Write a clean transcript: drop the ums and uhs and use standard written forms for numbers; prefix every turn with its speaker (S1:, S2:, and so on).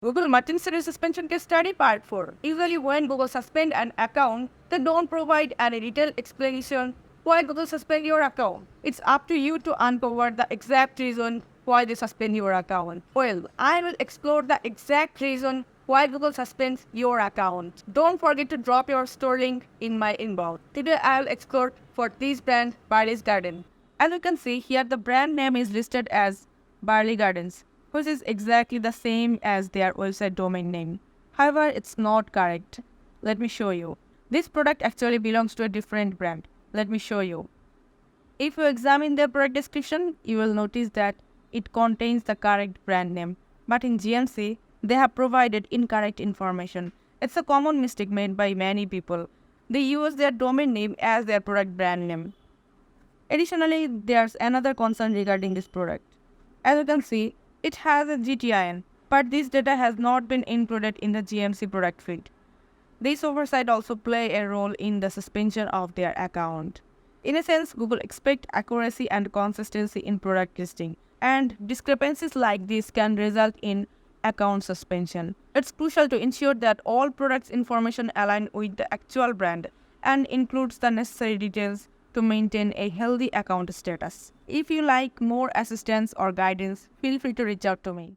S1: Google Merchant Suspension Case Study Part 4. Usually when Google suspend an account, they don't provide any detailed explanation why Google suspend your account. It's up to you to uncover the exact reason why they suspend your account. Well, I will explore the exact reason why Google suspends your account. Don't forget to drop your store link in my inbox. Today I will explore for this brand, Barley's Garden. As you can see here, the brand name is listed as Barley Gardens, which is exactly the same as their website domain name. However, it's not correct. Let me show you. This product actually belongs to a different brand. Let me show you. If you examine their product description, you will notice that it contains the correct brand name. But in GMC, they have provided incorrect information. It's a common mistake made by many people. They use their domain name as their product brand name. Additionally, there's another concern regarding this product. As you can see, it has a GTIN, but this data has not been included in the GMC product feed. This oversight also play a role in the suspension of their account. In a sense, Google expects accuracy and consistency in product listing, and discrepancies like this can result in account suspension. It's crucial to ensure that all products information align with the actual brand and includes the necessary details to maintain a healthy account status. If you like more assistance or guidance, feel free to reach out to me.